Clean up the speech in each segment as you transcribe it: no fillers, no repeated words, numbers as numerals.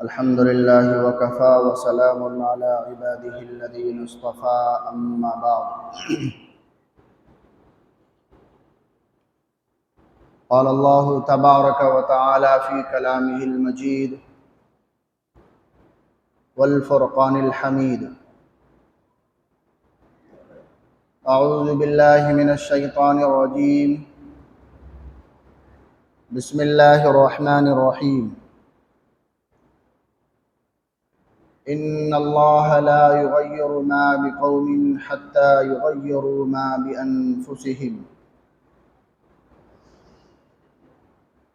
अल्हम्दुलिल्लाहि वकफ़ा व सलामुन अला इबादिहिल लज़ीना इस्तफ़ा अम्मा बअद। क़ाल अल्लाहु तबारक व तआला फ़ी कलामिहिल मजीद वल फ़ुरक़ानिल हमीद। अऊज़ु बिल्लाहि मिनश शैतानिर रजीम। बिस्मिल्लाहिर रहमानिर रहीम। इन्नल्लाह ला युग़य्यिरु मा बिक़ौमिन हत्ता युग़य्यिरु मा बिअन्फुसिहिम।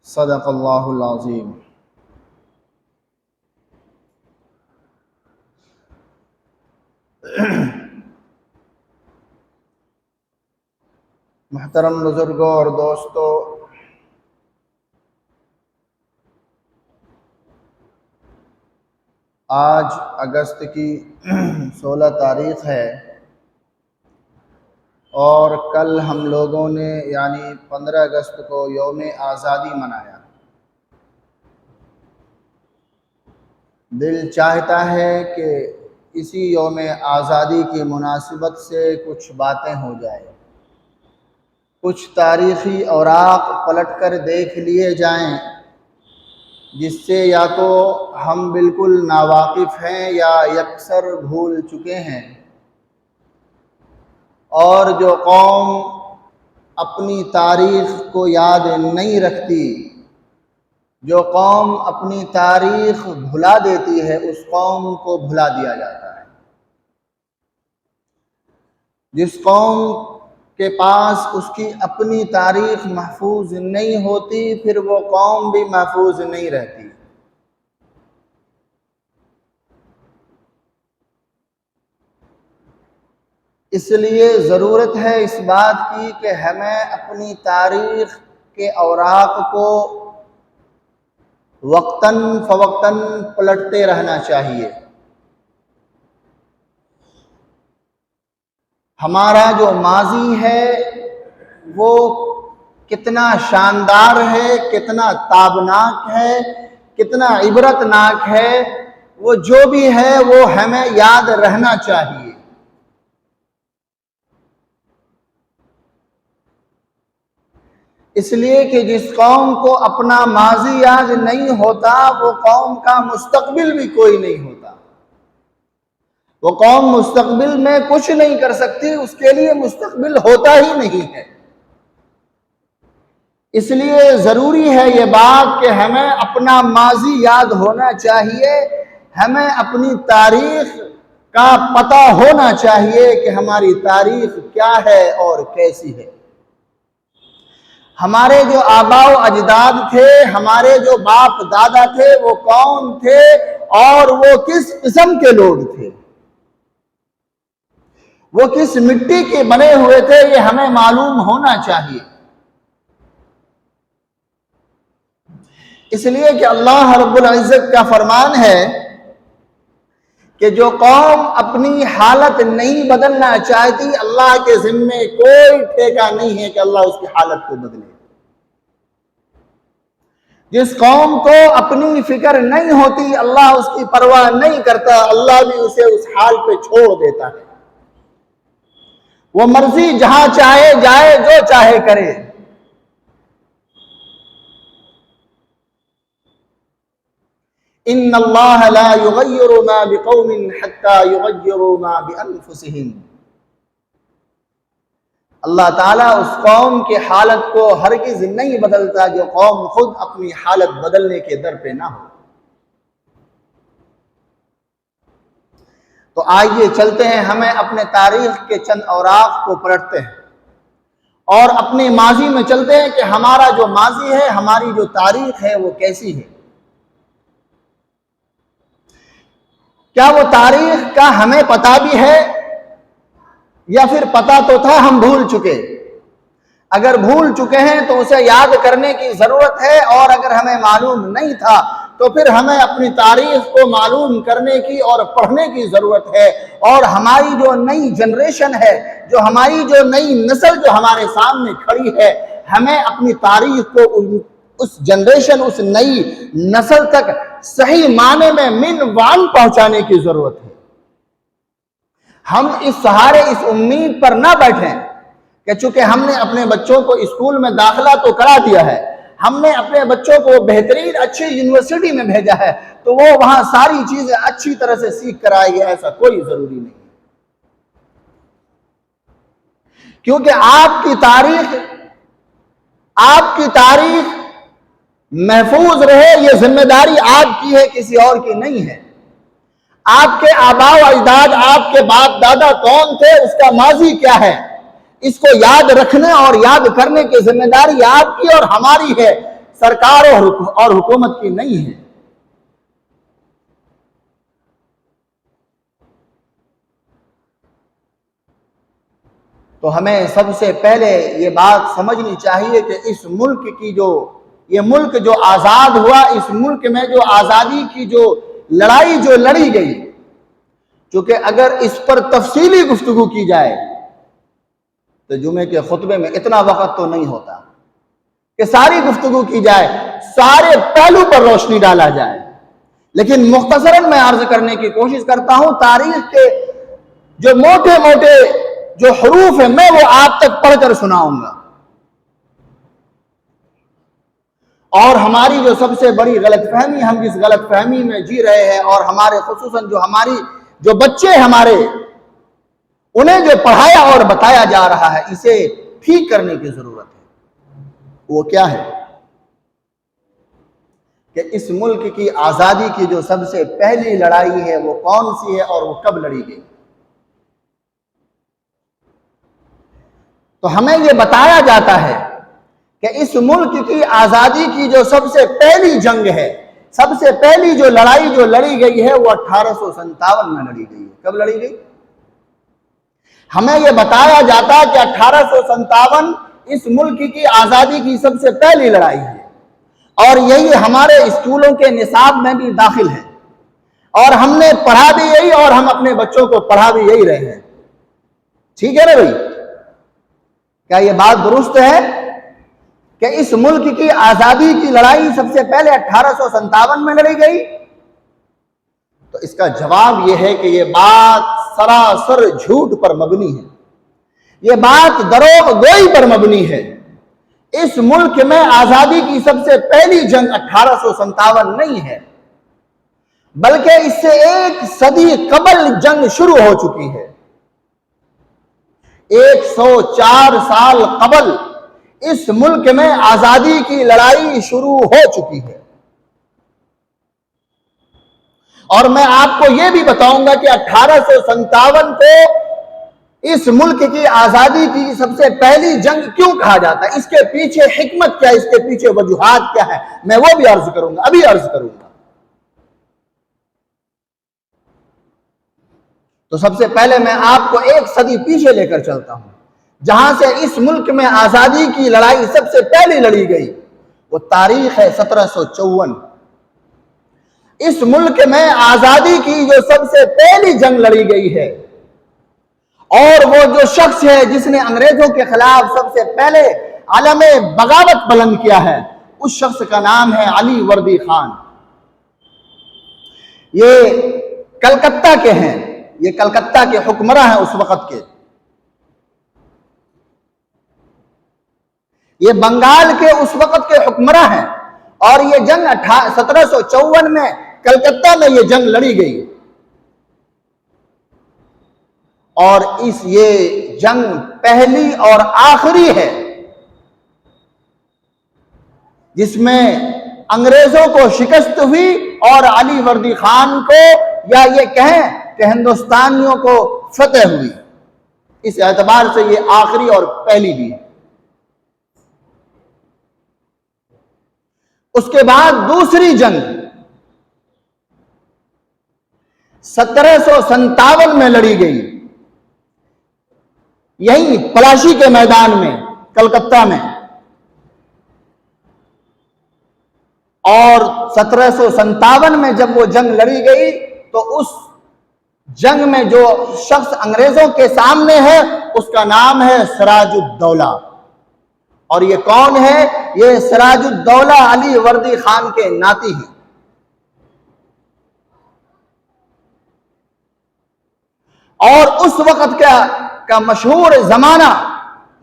सदक़ल्लाहुल अज़ीम। मुहतरम बुजुर्गों और दोस्तों, आज अगस्त की 16 तारीख़ है और कल हम लोगों ने यानी 15 अगस्त को यौम आज़ादी मनाया। दिल चाहता है कि इसी यौम आज़ादी की मुनासिबत से कुछ बातें हो जाए, कुछ तारीख़ी औराक़ पलट कर देख लिए जाएं, जिससे या तो हम बिल्कुल नावाकिफ़ हैं या यकसर भूल चुके हैं। और जो कौम अपनी तारीख़ को याद नहीं रखती, जो कौम अपनी तारीख़ भुला देती है, उस कौम को भुला दिया जाता है। जिस कौम के पास उसकी अपनी तारीख़ महफूज नहीं होती, फिर वो कौम भी महफूज नहीं रहती। इसलिए ज़रूरत है इस बात की कि हमें अपनी तारीख़ के औराक़ को वक्तन फ़वक्तन पलटते रहना चाहिए। हमारा जो माज़ी है वो कितना शानदार है, कितना ताबनाक है, कितना इबरतनाक है, वो जो भी है वो हमें याद रहना चाहिए। इसलिए कि जिस कौम को अपना माज़ी याद नहीं होता, वो कौम का मुस्तकबिल भी कोई नहीं होता। वो कौम मुस्तकबिल में कुछ नहीं कर सकती, उसके लिए मुस्तकबिल होता ही नहीं है। इसलिए ज़रूरी है ये बात कि हमें अपना माज़ी याद होना चाहिए, हमें अपनी तारीख़ का पता होना चाहिए कि हमारी तारीख़ क्या है और कैसी है। हमारे जो आबाओ अजदाद थे, हमारे जो बाप दादा थे, वो कौन थे और वो किस किस्म के लोग थे, वो किस मिट्टी के बने हुए थे, ये हमें मालूम होना चाहिए। इसलिए कि अल्लाह रब्बुल इज़्ज़त का फरमान है कि जो कौम अपनी हालत नहीं बदलना चाहती, अल्लाह के ज़िम्मे कोई ठेका नहीं है कि अल्लाह उसकी हालत को बदले। जिस कौम को अपनी फिक्र नहीं होती, अल्लाह उसकी परवाह नहीं करता, अल्लाह भी उसे उस हाल पे छोड़ देता है। वो मर्जी जहां चाहे जाए, जो चाहे करे। इन्नल्लाह ला युग़य्यिरु मा बिक़ौमिन हत्ता युग़य्यिरु मा बिअन्फुसिहिम। अल्लाह ताला उस कौम के हालत को हरगिज़ नहीं बदलता जो कौम खुद अपनी हालत बदलने के दर पे ना हो। तो आइए चलते हैं, हमें अपने तारीख़ के चंद औराक़ को पलटते हैं और अपने माजी में चलते हैं कि हमारा जो माजी है, हमारी जो तारीख़ है, वो कैसी है। क्या वो तारीख़ का हमें पता भी है या फिर पता तो था, हम भूल चुके। अगर भूल चुके हैं तो उसे याद करने की ज़रूरत है, और अगर हमें मालूम नहीं था तो फिर हमें अपनी तारीख़ को मालूम करने की और पढ़ने की ज़रूरत है। और हमारी जो नई जनरेशन है, जो हमारी जो नई नस्ल जो हमारे सामने खड़ी है, हमें अपनी तारीख़ को उस जनरेशन, उस नई नस्ल तक सही माने में मिनवान पहुंचाने की जरूरत है। हम इस सहारे, इस उम्मीद पर ना बैठें कि चूंकि हमने अपने बच्चों को स्कूल में दाखिला तो करा दिया है, हमने अपने बच्चों को बेहतरीन अच्छी यूनिवर्सिटी में भेजा है, तो वो वहां सारी चीजें अच्छी तरह से सीख कर आएगी, ऐसा कोई जरूरी नहीं। क्योंकि आपकी तारीख महफूज रहे, ये जिम्मेदारी आपकी है, किसी और की नहीं है। आपके आबा व अजदाद, आपके बाप दादा कौन थे, उसका माजी क्या है, इसको याद रखने और याद करने की जिम्मेदारी आपकी और हमारी है, सरकार और हुकूमत की नहीं है। तो हमें सबसे पहले ये बात समझनी चाहिए कि इस मुल्क की ये मुल्क जो आजाद हुआ, इस मुल्क में जो आजादी की जो लड़ाई जो लड़ी गई, क्योंकि अगर इस पर तफसीली गुफ्तगू की जाए तो जुमे के खुतबे में इतना वक्त तो नहीं होता कि सारी गुफ्तगू की जाए, सारे पहलू पर रोशनी डाला जाए। लेकिन मुख्तसरन मैं अर्ज करने की कोशिश करता हूं, तारीख के जो मोटे मोटे जो हरूफ है मैं वो आप तक पढ़कर सुनाऊंगा। और हमारी जो सबसे बड़ी गलतफहमी, हम जिस गलतफहमी में जी रहे हैं, और हमारे खुसूसन जो बच्चे हमारे, उन्हें जो पढ़ाया और बताया जा रहा है, इसे ठीक करने की जरूरत है। वो क्या है कि इस मुल्क की आजादी की जो सबसे पहली लड़ाई है वो कौन सी है और वो कब लड़ी गई। तो हमें यह बताया जाता है कि इस मुल्क की आजादी की जो सबसे पहली जंग है, सबसे पहली जो लड़ाई जो लड़ी गई है वो 1857 में लड़ी गई है। कब लड़ी गई? हमें यह बताया जाता है कि 1857 इस मुल्क की आजादी की सबसे पहली लड़ाई है, और यही हमारे स्कूलों के निसाब में भी दाखिल है, और हमने पढ़ा भी यही और हम अपने बच्चों को पढ़ा भी यही रहे हैं। ठीक है ना भाई? क्या यह बात दुरुस्त है कि इस मुल्क की आजादी की लड़ाई सबसे पहले 1857 में लड़ी गई? तो इसका जवाब यह है कि यह बात सरासर झूठ पर मबनी है, यह बात दरोग गोई पर मबनी है। इस मुल्क में आजादी की सबसे पहली जंग 1857 नहीं है, बल्कि इससे एक सदी कबल जंग शुरू हो चुकी है। 104 साल कबल इस मुल्क में आजादी की लड़ाई शुरू हो चुकी है। और मैं आपको यह भी बताऊंगा कि 1857 को इस मुल्क की आजादी की सबसे पहली जंग क्यों कहा जाता है, इसके पीछे हिकमत क्या है, इसके पीछे वजूहात क्या है, मैं वो भी अर्ज करूंगा, अभी अर्ज करूंगा। तो सबसे पहले मैं आपको एक सदी पीछे लेकर चलता हूं, जहां से इस मुल्क में आजादी की लड़ाई सबसे पहले लड़ी गई। वो तारीख है 1754। इस मुल्क में आजादी की जो सबसे पहली जंग लड़ी गई है, और वो जो शख्स है जिसने अंग्रेजों के खिलाफ सबसे पहले आलम बगावत बुलंद किया है, उस शख्स का नाम है अली वर्दी खान। ये कलकत्ता के हैं, ये कलकत्ता के हुक्मरान हैं उस वक्त के। ये बंगाल के उस वक्त के हुक्मरान हैं, और ये जंग 1754 में कलकत्ता में ये जंग लड़ी गई। और ये जंग पहली और आखिरी है जिसमें अंग्रेजों को शिकस्त हुई और अली वर्दी खान को, या ये कहें कि हिंदुस्तानियों को फतेह हुई। इस एतबार से ये आखिरी और पहली भी है। उसके बाद दूसरी जंग 1757 में लड़ी गई, यही पलाशी के मैदान में कलकत्ता में। और 1757 में जब वो जंग लड़ी गई तो उस जंग में जो शख्स अंग्रेजों के सामने है उसका नाम है सिराजुद्दौला, और ये कौन है? ये सिराजुद्दौला अली वर्दी खान के नाती हैं। और उस वक्त का मशहूर जमाना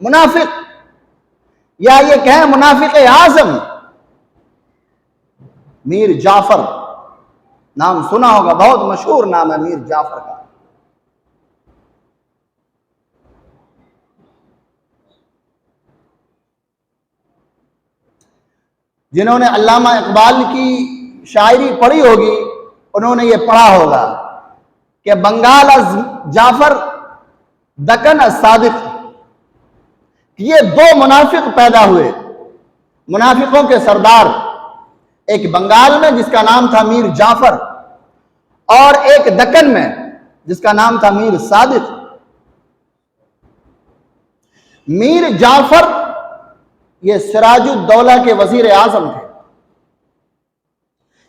मुनाफिक, या ये कहें मुनाफिक आजम मीर जाफर, नाम सुना होगा, बहुत मशहूर नाम है मीर जाफर का। जिन्होंने अल्लामा इकबाल की शायरी पढ़ी होगी उन्होंने ये पढ़ा होगा कि बंगाल अज जाफर दकन अज सादिक, ये दो मुनाफिक पैदा हुए, मुनाफिकों के सरदार, एक बंगाल में जिसका नाम था मीर जाफर और एक दक्कन में जिसका नाम था मीर सादिक। मीर जाफर ये सिराजुद्दौला के वजीर आजम थे।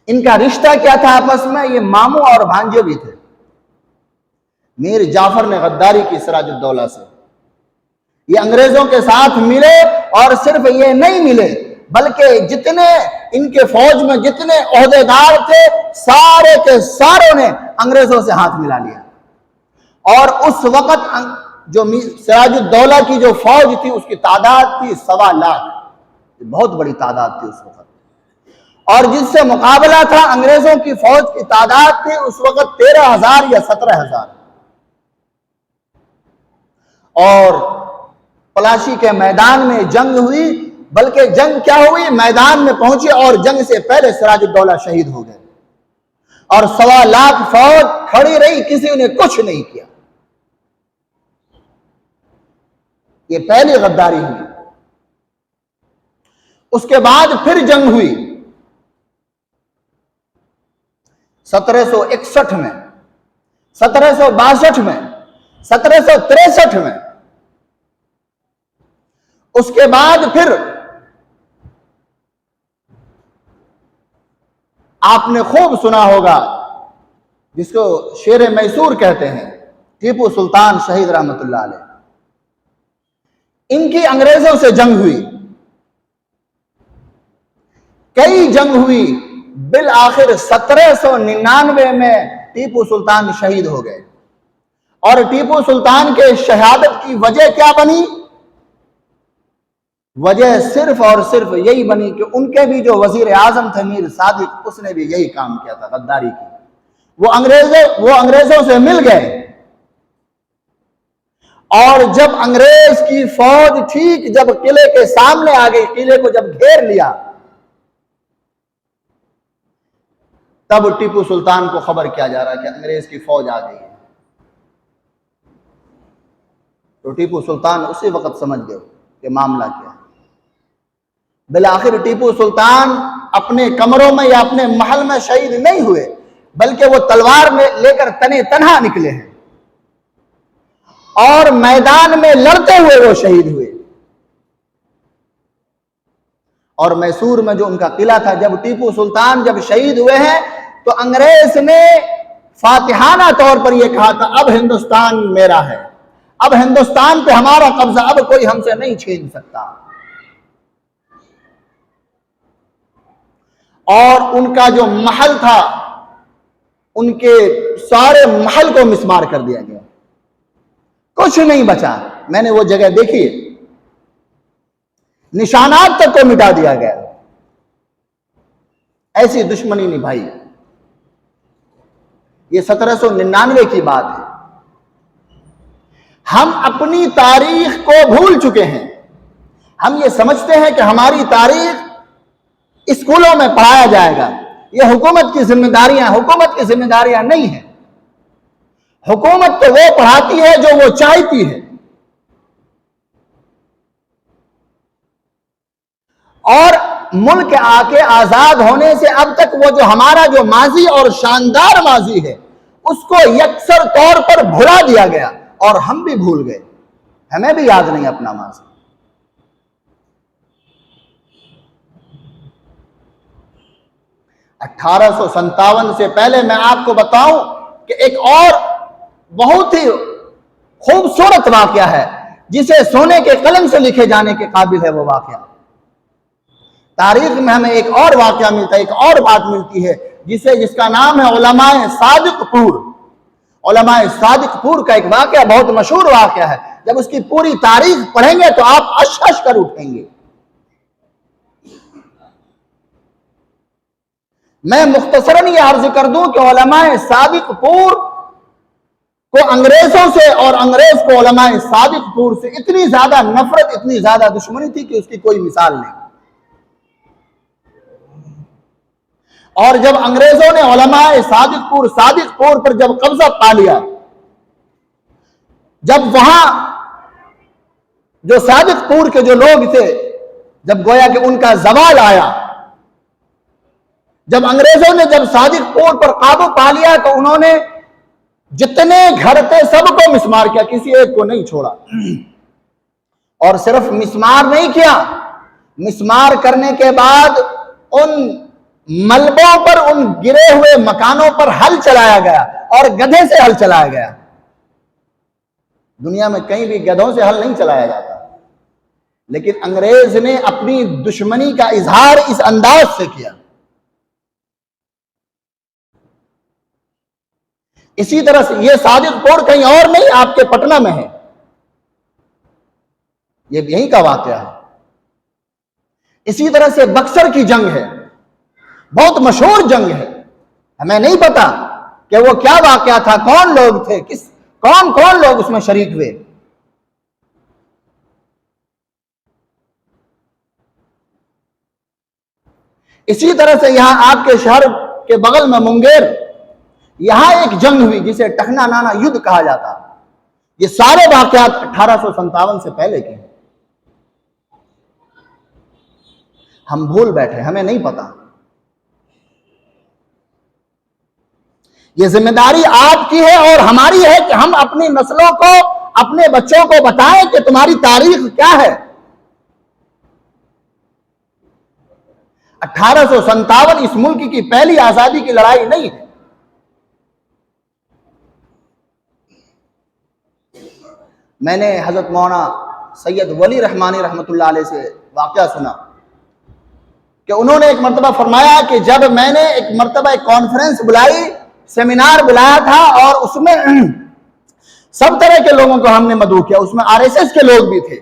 इनका रिश्ता क्या था आपस में? ये मामू और भांजे भी थे। मीर जाफर ने गद्दारी की सिराजुद्दौला से, ये अंग्रेजों के साथ मिले और सिर्फ ये नहीं मिले बल्कि जितने इनके फौज में जितने ओहदेदार थे सारे के सारों ने अंग्रेजों से हाथ मिला लिया। और उस वक्त जो सिराजुद्दौला की जो फौज थी उसकी तादाद थी 1.25 लाख, बहुत बड़ी तादाद थी उस वक्त। और जिससे मुकाबला था अंग्रेजों की फौज की तादाद थी उस वक्त 13,000 या 17,000। और पलाशी के मैदान में जंग हुई, बल्कि जंग क्या हुई, मैदान में पहुंचे और जंग से पहले सिराजुद्दौला शहीद हो गए और 1.25 लाख फौज खड़ी रही, किसी ने कुछ नहीं किया। ये पहली गद्दारी हुई। उसके बाद फिर जंग हुई 1761 में, 1762 में, 1763 में। उसके बाद फिर आपने खूब सुना होगा जिसको शेर मैसूर कहते हैं, टीपू सुल्तान शहीद रहमतुल्लाह अलैह। इनकी अंग्रेजों से जंग हुई, कई जंग हुई, बिल आखिर 1799 में टीपू सुल्तान शहीद हो गए। और टीपू सुल्तान के शहादत की वजह क्या बनी? वजह सिर्फ और सिर्फ यही बनी कि उनके भी जो वजीर आजम थे मीर सादिक, उसने भी यही काम किया था, गद्दारी की। वो अंग्रेजों से मिल गए और जब अंग्रेज की फौज ठीक जब किले के सामने आ गई, किले को जब घेर लिया, तब टीपू सुल्तान को खबर किया जा रहा है कि अंग्रेज की फौज आ गई है। तो टीपू सुल्तान उसी वक्त समझ गए कि मामला क्या है। बिलाखिर टीपू सुल्तान अपने कमरों में या अपने महल में शहीद नहीं हुए, बल्कि वो तलवार में लेकर तने तनहा निकले हैं और मैदान में लड़ते हुए वो शहीद हुए। और मैसूर में जो उनका किला था, जब टीपू सुल्तान जब शहीद हुए हैं तो अंग्रेज ने फातिहाना तौर पर यह कहा था, अब हिंदुस्तान मेरा है, अब हिंदुस्तान पे हमारा कब्जा, अब कोई हमसे नहीं छीन सकता। और उनका जो महल था, उनके सारे महल को मिस्मार कर दिया गया, कुछ नहीं बचा। मैंने वो जगह देखी, निशानात तक को मिटा दिया गया। ऐसी दुश्मनी निभाई। ये 1799 की बात है। हम अपनी तारीख को भूल चुके हैं। हम ये समझते हैं कि हमारी तारीख स्कूलों में पढ़ाया जाएगा, ये हुकूमत की जिम्मेदारियां नहीं है। हुकूमत तो वो पढ़ाती है जो वो चाहती है। और मुल्क आके आजाद होने से अब तक वो जो हमारा जो माजी और शानदार माजी है, उसको यकसर तौर पर भुला दिया गया और हम भी भूल गए। हमें भी याद नहीं अपना माजी। 1857 से पहले मैं आपको बताऊं कि एक और बहुत ही खूबसूरत वाकया है जिसे सोने के कलम से लिखे जाने के काबिल है वो वाकया। तारीख में हमें एक और वाकया मिलता है, एक और बात मिलती है जिसका नाम है उलमाए सादिकपुर। उलमाए सादिकपुर का एक वाकया बहुत मशहूर वाकया है। जब उसकी पूरी तारीख पढ़ेंगे तो आप अश कर उठेंगे। मैं मुख्तसरन ये अर्ज कर दूं कि उलमाए सादिकपुर को अंग्रेजों से और अंग्रेज को उलमाए सादिकपुर से इतनी ज्यादा नफरत, इतनी ज्यादा दुश्मनी थी कि उसकी कोई मिसाल नहीं। और जब अंग्रेजों ने उलमाए सादिकपुर पर जब कब्जा पा लिया, जब वहां जो सादिकपुर के जो लोग थे, जब गोया कि उनका जवाल आया, जब अंग्रेजों ने जब सादिकपुर पर काबू पा लिया तो उन्होंने जितने घर थे सबको मिसमार किया, किसी एक को नहीं छोड़ा। और सिर्फ मिसमार नहीं किया, मिसमार करने के बाद उन मलबों पर, उन गिरे हुए मकानों पर हल चलाया गया और गधे से हल चलाया गया। दुनिया में कहीं भी गधों से हल नहीं चलाया जाता, लेकिन अंग्रेज ने अपनी दुश्मनी का इजहार इस अंदाज से किया। इसी तरह से यह सादिकपुर कहीं और नहीं, आपके पटना में है, यह यहीं का वाकया है। इसी तरह से बक्सर की जंग है, बहुत मशहूर जंग है। हमें नहीं पता कि वो क्या वाकया था, कौन लोग थे, कौन कौन लोग उसमें शरीक हुए। इसी तरह से यहां आपके शहर के बगल में मुंगेर, यहां एक जंग हुई जिसे टखना नाना युद्ध कहा जाता। ये सारे वाकयात 1857 से पहले के हैं। हम भूल बैठे, हमें नहीं पता। ये जिम्मेदारी आपकी है और हमारी है कि हम अपनी नस्लों को, अपने बच्चों को बताएं कि तुम्हारी तारीख क्या है। 1857 इस मुल्क की पहली आजादी की लड़ाई नहीं है। मैंने हजरत मौलाना सैयद वली रहमानी रहमतुल्लाह अलैह से वाकया सुना कि उन्होंने एक मरतबा फरमाया कि जब मैंने एक मरतबा एक कॉन्फ्रेंस बुलाई, सेमिनार बुलाया था और उसमें सब तरह के लोगों को हमने मदऊ किया, उसमें आरएसएस के लोग भी थे,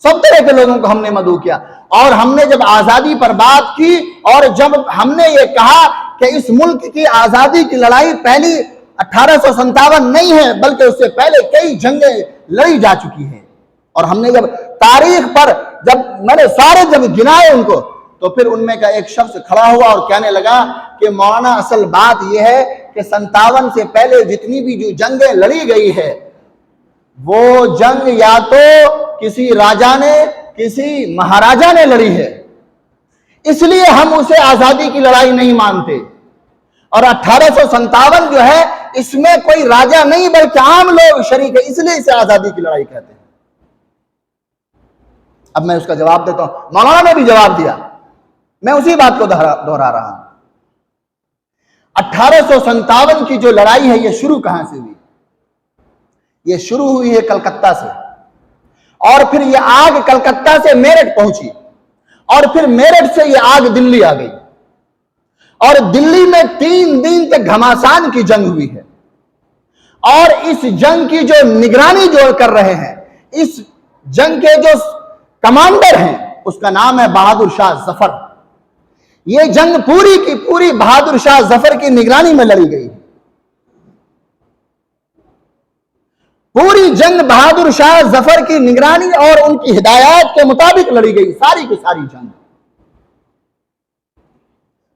सब तरह के लोगों को हमने मदऊ किया। और हमने जब आजादी पर बात की और जब हमने ये कहा कि इस मुल्क की आजादी की लड़ाई पहली 1857 नहीं है, बल्कि उससे पहले कई जंगें लड़ी जा चुकी हैं। और हमने जब तारीख पर जब मैंने सारे जब गिनाए उनको, तो फिर उनमें का एक शख्स खड़ा हुआ और कहने लगा कि मौलाना असल बात यह है कि 57 से पहले जितनी भी जो जंगें लड़ी गई है वो जंग या तो किसी राजा ने, किसी महाराजा ने लड़ी है, इसलिए हम उसे आजादी की लड़ाई नहीं मानते। और 1857 जो है इसमें कोई राजा नहीं बल्कि आम लोग शरीक है, इसलिए इसे आजादी की लड़ाई कहते हैं। अब मैं उसका जवाब देता हूं, मौलाना ने भी जवाब दिया, मैं उसी बात को दोहरा रहा हूं। 1857 की जो लड़ाई है ये शुरू कहां से हुई? ये शुरू हुई है कलकत्ता से, और फिर ये आग कलकत्ता से मेरठ पहुंची, और फिर मेरठ से ये आग दिल्ली आ गई, और दिल्ली में 3 दिन तक घमासान की जंग हुई है। और इस जंग की जो निगरानी जो कर रहे हैं, इस जंग के जो कमांडर हैं, उसका नाम है बहादुर शाह जफर। ये जंग पूरी की पूरी बहादुर शाह जफर की निगरानी में लड़ी गई। पूरी जंग बहादुर शाह जफर की निगरानी और उनकी हिदायत के मुताबिक लड़ी गई, सारी की सारी जंग।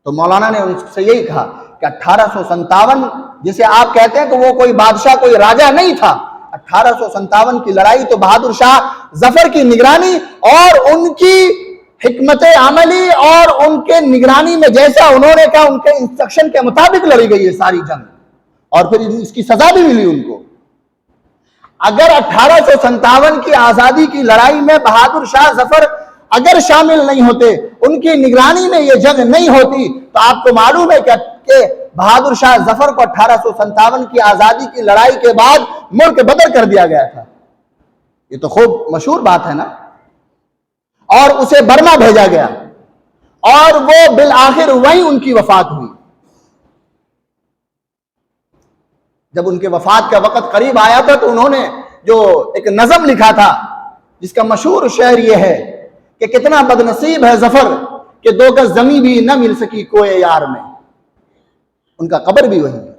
तो मौलाना ने उनसे यही कहा कि 1857 जिसे आप कहते हैं कि वो कोई बादशाह, कोई राजा नहीं था, 1857 की लड़ाई तो बहादुर शाह जफर की निगरानी और उनकी हिकमत अमली और उनके निगरानी में जैसा उन्होंने कहा उनके इंस्ट्रक्शन के मुताबिक लड़ी गई है सारी जंग, और फिर इसकी सजा भी मिली उनको। अगर 1857 की आजादी की लड़ाई में बहादुर शाह जफर अगर शामिल नहीं होते, उनकी निगरानी में यह जंग नहीं होती, तो आपको मालूम है कि बहादुर शाह जफर को 1857 की आजादी की लड़ाई के बाद मुल्क बदर कर दिया गया था। ये तो खूब मशहूर बात है ना। और उसे बर्मा भेजा गया और वो बिल आखिर वहीं उनकी वफात हुई। जब उनके वफात का वक्त करीब आया था तो उन्होंने जो एक नज़म लिखा था जिसका मशहूर शेर ये है कि कितना बदनसीब है जफर कि 2 गज जमी भी न मिल सकी कोई यार में। उनका कब्र भी वही है।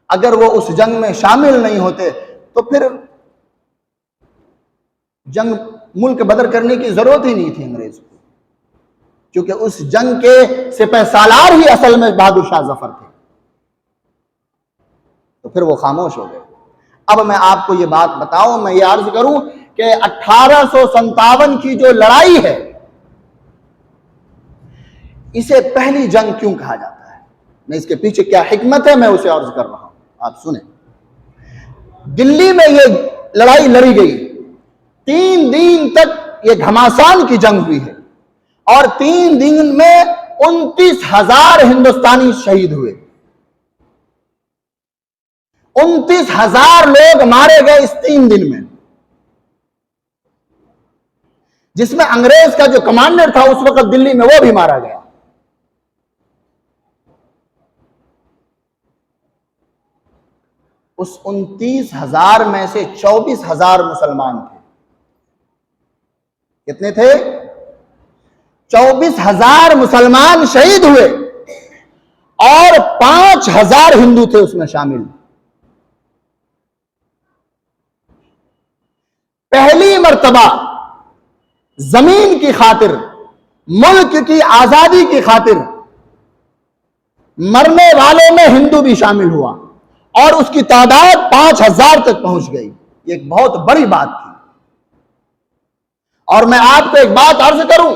अगर वो उस जंग में शामिल नहीं होते तो फिर जंग मुल्क बदर करने की जरूरत ही नहीं थी अंग्रेज को, क्योंकि उस जंग के सिपह सालार ही असल में बहादुर शाह जफर थे। तो फिर वो खामोश हो गए। अब मैं आपको ये बात बताऊं, मैं ये अर्ज करूं कि 1857 की जो लड़ाई है इसे पहली जंग क्यों कहा जाता है, मैं इसके पीछे क्या हिकमत है मैं उसे अर्ज कर रहा हूं, आप सुने। दिल्ली में ये लड़ाई लड़ी गई, 3 दिन तक ये घमासान की जंग हुई है और 3 दिन में 29,000 हिंदुस्तानी शहीद हुए। 29,000 लोग मारे गए इस 3 दिन में, जिसमें अंग्रेज का जो कमांडर था उस वक्त दिल्ली में वो भी मारा गया। उस 29,000 में से 24,000 मुसलमान थे। कितने थे? 24,000 मुसलमान शहीद हुए और 5,000 हिंदू थे उसमें शामिल। पहली मर्तबा जमीन की खातिर, मुल्क की आजादी की खातिर मरने वालों में हिंदू भी शामिल हुआ और उसकी तादाद 5,000 तक पहुंच गई। ये एक बहुत बड़ी बात थी। और मैं आपको एक बात अर्ज करूं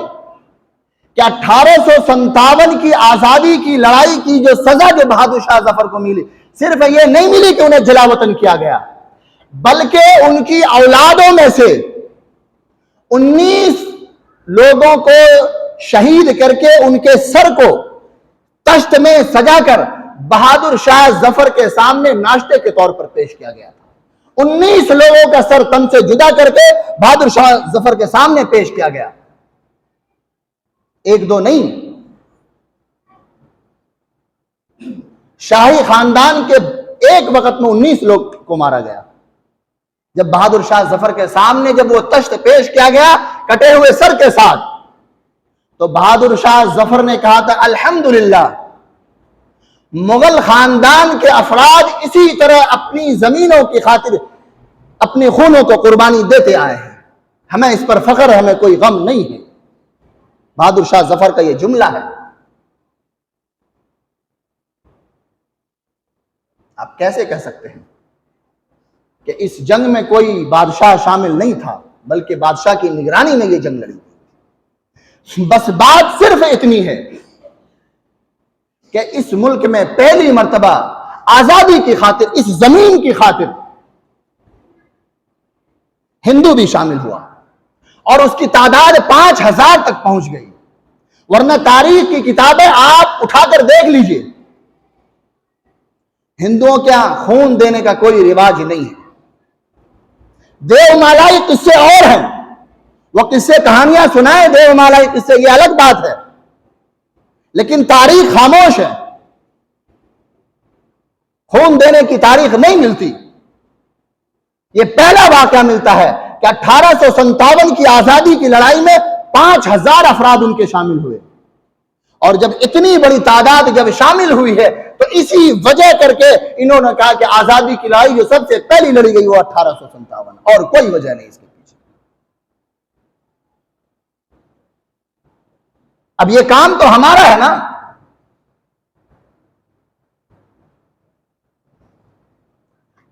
कि 1857 की आजादी की लड़ाई की जो सजा जो बहादुर शाह जफर को मिली, सिर्फ ये नहीं मिली कि उन्हें जलावतन किया गया, बल्कि उनकी औलादों में से 19 लोगों को शहीद करके उनके सर को तख्त में सजाकर बहादुर शाह जफर के सामने नाश्ते के तौर पर पेश किया गया था। 19 लोगों का सर तन से जुदा करके बहादुर शाह जफर के सामने पेश किया गया, 1-2 नहीं। शाही खानदान के एक वक्त में 19 लोग को मारा गया। जब बहादुर शाह जफर के सामने जब वो तख्त पेश किया गया कटे हुए सर के साथ, तो बहादुर शाह जफर ने कहा था, अल्हम्दुलिल्लाह, मुगल खानदान के अफराद इसी तरह अपनी जमीनों की खातिर अपने खूनों को कुर्बानी देते आए हैं, हमें इस पर फख्र है, हमें कोई गम नहीं है। बहादुर शाह जफर का यह जुमला है। आप कैसे कह सकते हैं कि इस जंग में कोई बादशाह शामिल नहीं था, बल्कि बादशाह की निगरानी में यह जंग लड़ी। बस बात सिर्फ इतनी है कि इस मुल्क में पहली मर्तबा आजादी की खातिर, इस जमीन की खातिर हिंदू भी शामिल हुआ और उसकी तादाद 5,000 तक पहुंच गई। वरना तारीख की किताबें आप उठाकर देख लीजिए, हिंदुओं क्या खून देने का कोई रिवाज नहीं है। देवमालाई किस्से और हैं, वो किस्से कहानियां सुनाए देवमालाई किस्से, ये अलग बात है, लेकिन तारीख खामोश है। खून देने की तारीख नहीं मिलती। ये पहला वाकया मिलता है कि 1857 की आजादी की लड़ाई में 5,000 अफराद उनके शामिल हुए। और जब इतनी बड़ी तादाद जब शामिल हुई है तो इसी वजह करके इन्होंने कहा कि आजादी की लड़ाई जो सबसे पहली लड़ी गई वो 1857, और कोई वजह नहीं इसके पीछे। अब ये काम तो हमारा है ना।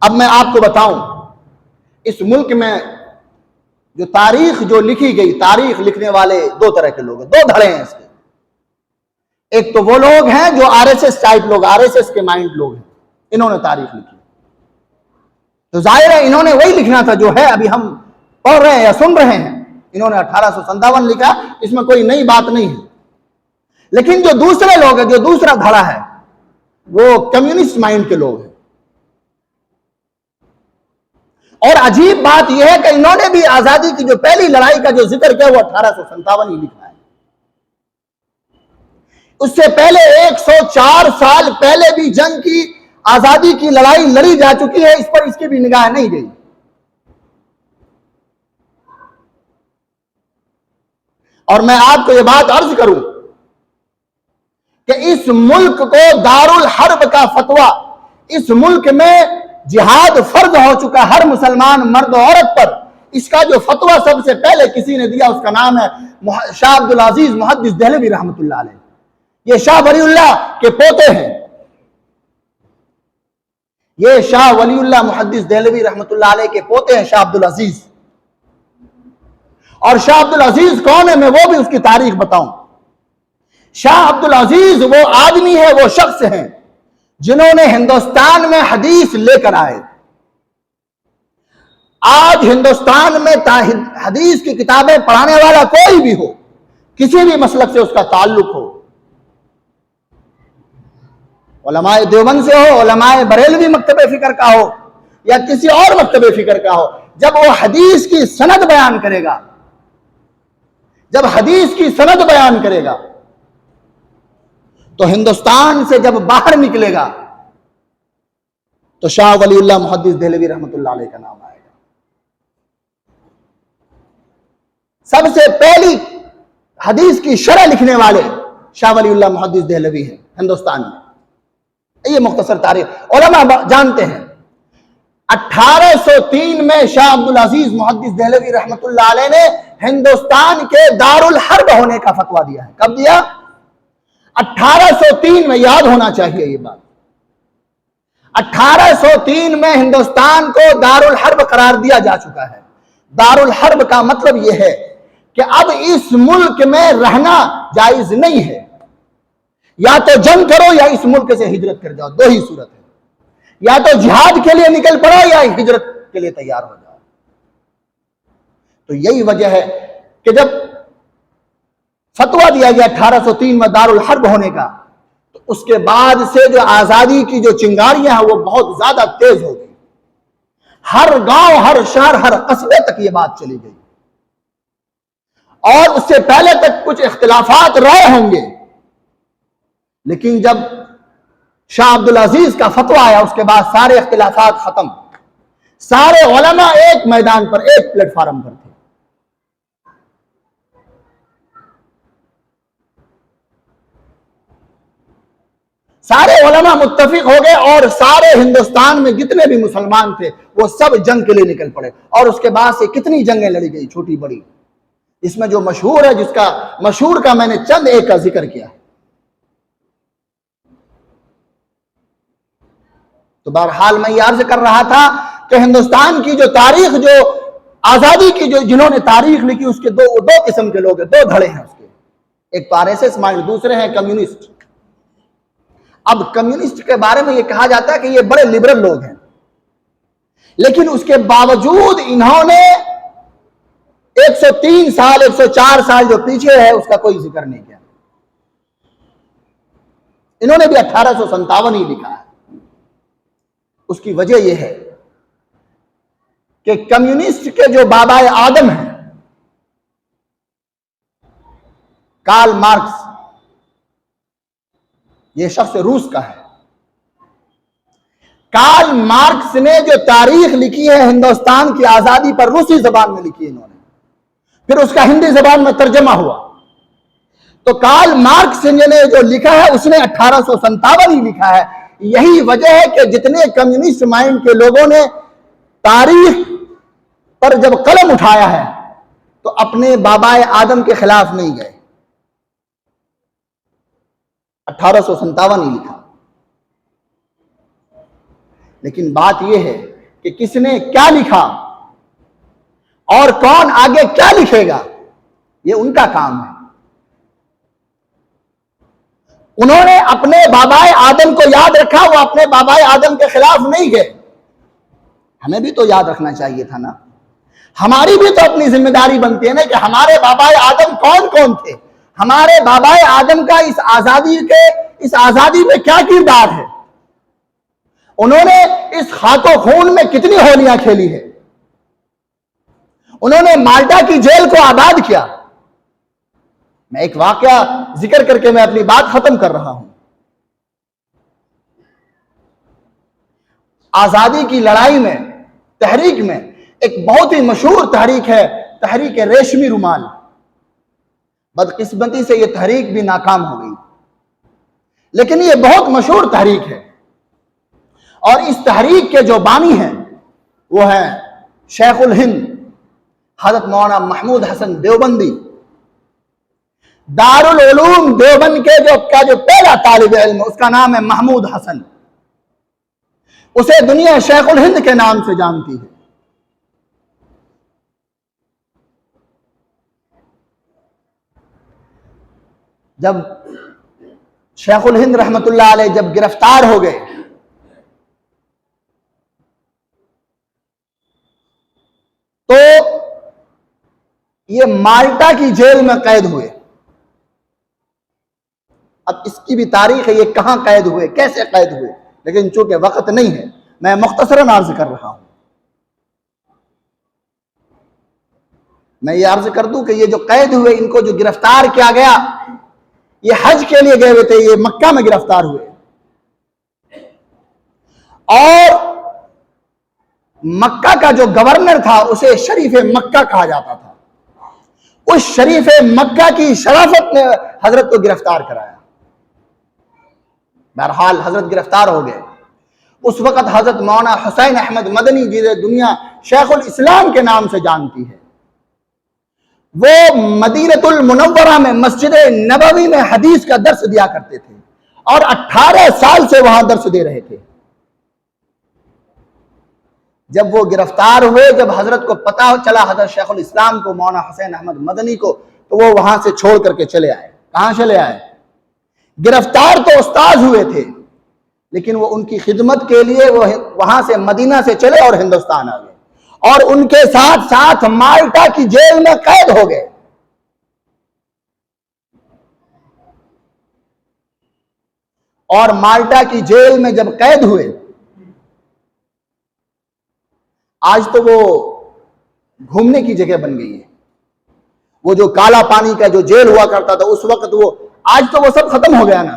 अब मैं आपको बताऊं, इस मुल्क में जो तारीख जो लिखी गई, तारीख लिखने वाले 2 तरह के लोग हैं, 2 धड़े हैं इसके। एक तो वो लोग हैं जो आरएसएस टाइप लोग, आरएसएस के माइंड लोग हैं, इन्होंने तारीख लिखी। तो जाहिर है इन्होंने वही लिखना था जो है अभी हम पढ़ रहे हैं या सुन रहे हैं। इन्होंने 1857 लिखा, इसमें कोई नई बात नहीं है। लेकिन जो दूसरे लोग हैं, जो दूसरा धड़ा है, वो कम्युनिस्ट माइंड के लोग हैं। और अजीब बात यह है कि इन्होंने भी आजादी की जो पहली लड़ाई का जो जिक्र किया वो 1857 ही लिखा है। उससे पहले 104 साल पहले भी जंग की आजादी की लड़ाई लड़ी जा चुकी है, इस पर इसकी भी निगाह नहीं गई। और मैं आपको यह बात अर्ज करूं कि इस मुल्क को दारुल हर्ब का फतवा, इस मुल्क में जिहाद फर्ज हो चुका हर मुसलमान मर्द औरत पर, इसका जो फतवा सबसे पहले किसी ने दिया उसका नाम है शाह अब्दुल अजीज मुहद्दिस देहलवी रहमतुल्लाह अलैह। ये शाह वलीउल्लाह के पोते हैं, ये शाह वलीउल्लाह मुहद्दिस देहलवी रहमतुल्लाह अलैह के पोते हैं शाह अब्दुल अजीज। और शाह अब्दुल अजीज कौन है, मैं वो भी उसकी तारीख बताऊं। शाह अब्दुल अजीज वो आदमी है, वो शख्स हैं जिन्होंने हिंदुस्तान में हदीस लेकर आए। आज हिंदुस्तान में हदीस की किताबें पढ़ाने वाला कोई भी हो, किसी भी मसलक से उसका ताल्लुक हो, उलमाए देवबंद से हो, उलमाए बरेलवी मकतबे फिक्र का हो या किसी और मकतबे फिक्र का हो, जब वो हदीस की सनद बयान करेगा, जब हदीस की सनद बयान करेगा तो हिंदुस्तान से जब बाहर निकलेगा तो शाह वलीउल्लाह मुहद्दिस देहलवी रहमतुल्लाह अलैह का नाम आएगा। सबसे पहली हदीस की शरह लिखने वाले शाह वलीउल्लाह मुहद्दिस देहलवी हैं हिंदुस्तान में। ये मुख्तसर तारीख उलमा जानते हैं। 1803 में शाह अब्दुल अजीज मुहद्दिस देहलवी रहमतुल्लाह अलैह ने हिंदुस्तान के दारुल हर्ब होने का फतवा दिया है। कब दिया? 1803 में, याद होना चाहिए ये बात। 1803 में हिंदुस्तान को दारुल हर्ब करार दिया जा चुका है। दारुल हर्ब का मतलब यह है कि अब इस मुल्क में रहना जायज नहीं है, या तो जंग करो या इस मुल्क से हिजरत कर जाओ, दो ही सूरत है। या तो जिहाद के लिए निकल पड़ो या हिजरत के लिए तैयार हो जाओ। तो यही वजह है कि जब फतवा दिया गया 1803 में दारुल हर्ब होने का, तो उसके बाद से जो आजादी की जो चिंगारियां हैं वो बहुत ज्यादा तेज हो गई। हर गांव, हर शहर, हर कस्बे तक ये बात चली गई। और उससे पहले तक कुछ इख्तिलाफात रहे होंगे, लेकिन जब शाह अब्दुल अजीज का फतवा आया उसके बाद सारे इख्तिलाफात खत्म। सारे उलमा एक मैदान पर, एक प्लेटफार्म पर थे। सारे उलमा मुत्तफिक हो गए और सारे हिंदुस्तान में जितने भी मुसलमान थे वो सब जंग के लिए निकल पड़े। और उसके बाद से कितनी जंगें लड़ी गई, छोटी बड़ी। इसमें जो मशहूर है, जिसका मशहूर का मैंने चंद एक का जिक्र किया। तो बहरहाल मैं ये अर्ज कर रहा था कि हिंदुस्तान की जो तारीख, जो आजादी की जो जिन्होंने तारीख लिखी, उसके दो किस्म के लोग हैं, दो धड़े हैं उसके। एक तो आरएसएस माइंड, दूसरे हैं कम्युनिस्ट। अब कम्युनिस्ट के बारे में ये कहा जाता है कि ये बड़े लिबरल लोग हैं, लेकिन उसके बावजूद इन्होंने 103 साल 104 साल जो पीछे है उसका कोई जिक्र नहीं किया। इन्होंने भी 1857 ही लिखा है। उसकी वजह यह है कि कम्युनिस्ट के जो बाबा आदम हैं, कार्ल मार्क्स, ये शख्स रूस का है। कार्ल मार्क्स ने जो तारीख लिखी है हिंदुस्तान की आजादी पर, रूसी जबान में लिखी है इन्होंने, फिर उसका हिंदी जबान में तर्जमा हुआ। तो कार्ल मार्क्स ने जो लिखा है उसने 1857 ही लिखा है। यही वजह है कि जितने कम्युनिस्ट माइंड के लोगों ने तारीख पर जब कलम उठाया है तो अपने बाबा आदम के खिलाफ नहीं गए। 1857 ही लिखा। लेकिन बात यह है कि किसने क्या लिखा और कौन आगे क्या लिखेगा, यह उनका काम है। उन्होंने अपने बाबाए आदम को याद रखा, वो अपने बाबाए आदम के खिलाफ नहीं गए। हमें भी तो याद रखना चाहिए था ना। हमारी भी तो अपनी जिम्मेदारी बनती है ना कि हमारे बाबाए आदम कौन कौन थे, हमारे बाबाए आदम का इस आजादी में क्या किरदार है, उन्होंने इस खाको खून में कितनी होलियां खेली है। उन्होंने माल्टा की जेल को आबाद किया। मैं एक वाकया जिक्र करके मैं अपनी बात खत्म कर रहा हूं। आजादी की लड़ाई में, तहरीक में एक बहुत ही मशहूर तहरीक है, तहरीक रेशमी रुमाल। बदकिस्मती से यह तहरीक भी नाकाम हो गई, लेकिन यह बहुत मशहूर तहरीक है। और इस तहरीक के जो बानी हैं वो है शेखुल हिंद हजरत मौलाना महमूद हसन देवबंदी। दारुल उलूम देवबंद के जो पहला तालिब इल्म, उसका नाम है महमूद हसन। उसे दुनिया शेखुल हिंद के नाम से जानती है। जब शेखुल हिंद रहमतुल्लाह अलैह जब गिरफ्तार हो गए तो ये माल्टा की जेल में कैद हुए। अब इसकी भी तारीख है, ये कहां कैद हुए, कैसे कैद हुए, लेकिन चूंकि वक्त नहीं है मैं मुख्तसरन अर्ज कर रहा हूं। मैं ये अर्ज कर दूं कि ये जो कैद हुए, इनको जो गिरफ्तार किया गया, ये हज के लिए गए हुए थे, ये मक्का में गिरफ्तार हुए। और मक्का का जो गवर्नर था उसे शरीफ मक्का कहा जाता था। उस शरीफ मक्का की शराफत ने हजरत को गिरफ्तार कराया। बहरहाल हजरत गिरफ्तार हो गए। उस वक्त हजरत मौलाना हुसैन अहमद मदनी, जिसे दुनिया शेखुल इस्लाम के नाम से जानती है, वो मदीनतुल मुनव्वरा में मस्जिद नबवी में हदीस का दर्स दिया करते थे और 18 साल से वहां दर्स दे रहे थे। जब वो गिरफ्तार हुए, जब हजरत को पता चला हजरत शेखुल इस्लाम को, मौलाना हुसैन अहमद मदनी को, तो वो वहां से छोड़ करके चले आए। कहां चले आए? गिरफ्तार तो उस्ताद हुए थे, लेकिन वो उनकी खिदमत के लिए वो वहां से मदीना से चले और हिंदुस्तान आ गए और उनके साथ साथ माल्टा की जेल में कैद हो गए। और माल्टा की जेल में जब कैद हुए, आज तो वो घूमने की जगह बन गई है। वो जो काला पानी का जो जेल हुआ करता था उस वक्त, वो आज तो वो सब खत्म हो गया ना।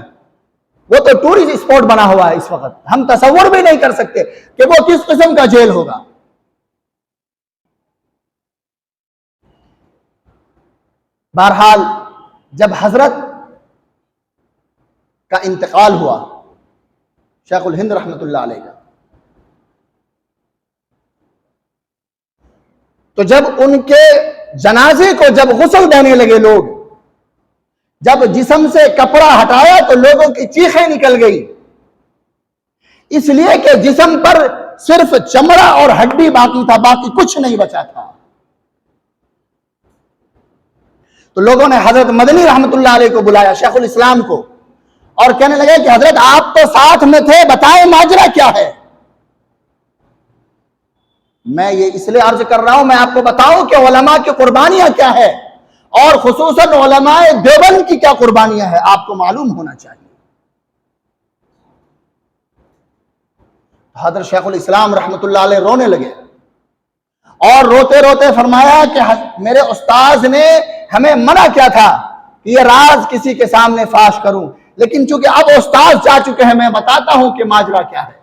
वो तो टूरिस्ट स्पॉट बना हुआ है इस वक्त। हम तसव्वुर भी नहीं कर सकते कि वो किस किस्म का जेल होगा। बहरहाल जब हजरत का इंतकाल हुआ, शेखुल हिंद रहमतुल्लाह अलैह का, तो जब उनके जनाजे को जब गुस्ल देने लगे लोग, जब जिस्म से कपड़ा हटाया तो लोगों की चीखें निकल गई, इसलिए कि जिस्म पर सिर्फ चमड़ा और हड्डी बाकी था, बाकी कुछ नहीं बचा था। तो लोगों ने हजरत मदनी रहमतुल्लाह अलैह को बुलाया, शेखुल इस्लाम को, और कहने लगे कि हजरत आप तो साथ में थे, बताएं माजरा क्या है। मैं ये इसलिए अर्ज कर रहा हूं, मैं आपको बताऊं कि उलमा की कुर्बानियां क्या है और खुसूसन उलमाए देवबंद की क्या कुर्बानियां है, आपको मालूम होना चाहिए। हजरत शेखुल इस्लाम रहमतुल्लाह अलैह रोने लगे और रोते रोते फरमाया कि मेरे उस्ताद ने हमें मना किया था कि यह राज किसी के सामने फाश करूं, लेकिन चूंकि अब उस्ताद जा चुके हैं, मैं बताता हूं कि माजरा क्या है।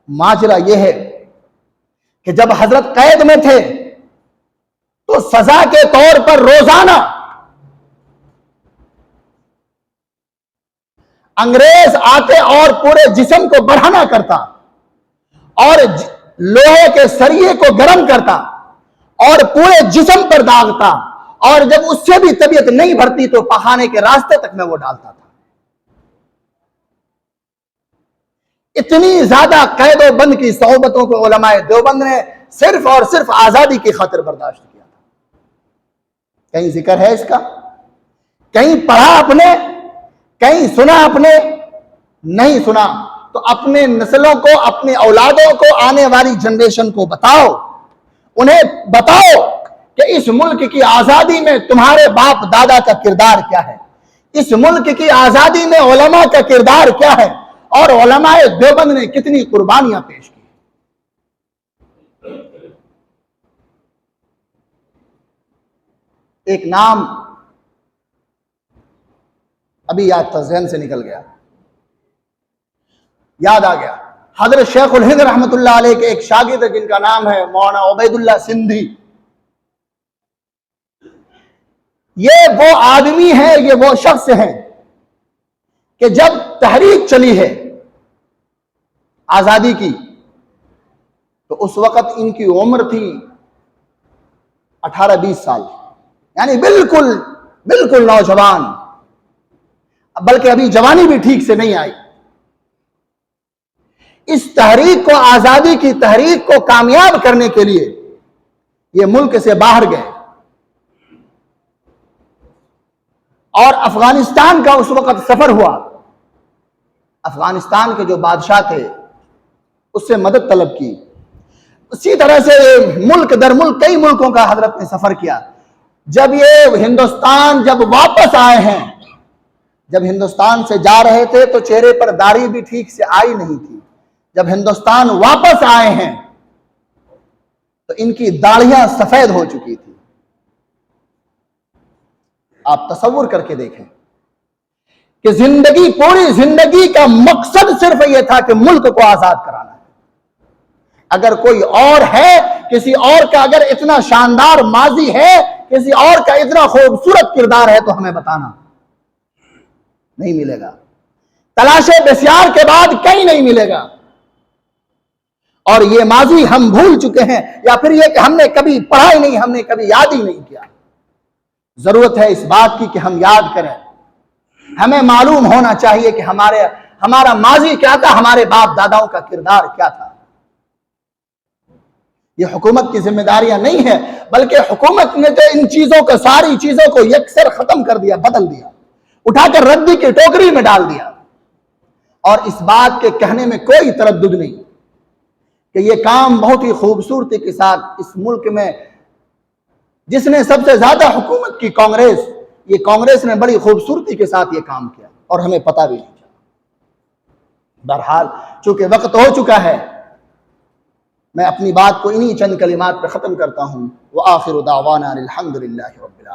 माजरा यह है कि जब हजरत कैद में थे तो सजा के तौर पर रोजाना अंग्रेज आते और पूरे जिस्म को बढ़ाना करता और लोहे के सरिये को गर्म करता और पूरे जिस्म पर दागता, और जब उससे भी तबीयत नहीं भरती तो पखाने के रास्ते तक में वो डालता था। इतनी ज्यादा कैद व बंद की सोहबतों को उलमाए देवबंद ने सिर्फ और सिर्फ आजादी की खातिर बर्दाश्त किया था। कहीं जिक्र है इसका? कहीं पढ़ा आपने? कहीं सुना आपने? नहीं सुना। तो अपने नस्लों को, अपने औलादों को, आने वाली जनरेशन को बताओ, उन्हें बताओ कि इस मुल्क की आजादी में तुम्हारे बाप दादा का किरदार क्या है, इस मुल्क की आजादी में उलमा का किरदार क्या है और उलमाए देवबंद ने कितनी कुर्बानियां पेश की। एक नाम अभी याद था, ज़हन से निकल गया, याद आ गया। हज़रत शेखुल हिंद रहमतुल्लाह अलैह के एक शागिर्द जिनका नाम है मौलाना उबैदुल्लाह सिंधी। ये वो आदमी है, ये वो शख्स है कि जब तहरीक चली है आजादी की, तो उस वक्त इनकी उम्र थी 18-20 साल, यानी बिल्कुल बिल्कुल नौजवान, बल्कि अभी जवानी भी ठीक से नहीं आई। इस तहरीक को, आजादी की तहरीक को कामयाब करने के लिए ये मुल्क से बाहर गए और अफगानिस्तान का उस वक्त सफर हुआ। अफगानिस्तान के जो बादशाह थे उससे मदद तलब की। उसी तरह से मुल्क दर मुल्क कई मुल्कों का हजरत ने सफर किया। जब ये हिंदुस्तान जब वापस आए हैं, जब हिंदुस्तान से जा रहे थे तो चेहरे पर दाढ़ी भी ठीक से आई नहीं थी। जब हिंदुस्तान वापस आए हैं तो इनकी दाढ़ियां सफेद हो चुकी थी। आप तसव्वुर करके देखें कि जिंदगी, पूरी जिंदगी का मकसद सिर्फ यह था कि मुल्क को आजाद कराना है। अगर कोई और है, किसी और का अगर इतना शानदार माजी है, किसी और का इतना खूबसूरत किरदार है, तो हमें बताना। नहीं मिलेगा, तलाशे बसियार के बाद कहीं नहीं मिलेगा। और ये माजी हम भूल चुके हैं, या फिर ये कि हमने कभी पढ़ा ही नहीं, हमने कभी याद ही नहीं किया। जरूरत है इस बात की कि हम याद करें। हमें मालूम होना चाहिए कि हमारा माजी क्या था, हमारे बाप दादाओं का किरदार क्या था। ये हुकूमत की जिम्मेदारियां नहीं है, बल्कि हुकूमत ने तो इन चीजों को, सारी चीजों को यकसर खत्म कर दिया, बदल दिया, उठाकर रद्दी की टोकरी में डाल दिया। और इस बात के कहने में कोई तरद्दुद नहीं कि यह काम बहुत ही खूबसूरती के साथ इस मुल्क में, जिसने सबसे ज्यादा हुकूमत की कांग्रेस, ये कांग्रेस ने बड़ी खूबसूरती के साथ ये काम किया और हमें पता भी नहीं चला। बहरहाल चूंकि वक्त हो चुका है, मैं अपनी बात को इन्हीं चंद कलिमात पर खत्म करता हूं। व आखिरु दावाना अनिल हम्दुलिल्लाहि रब्बिल आलमीन।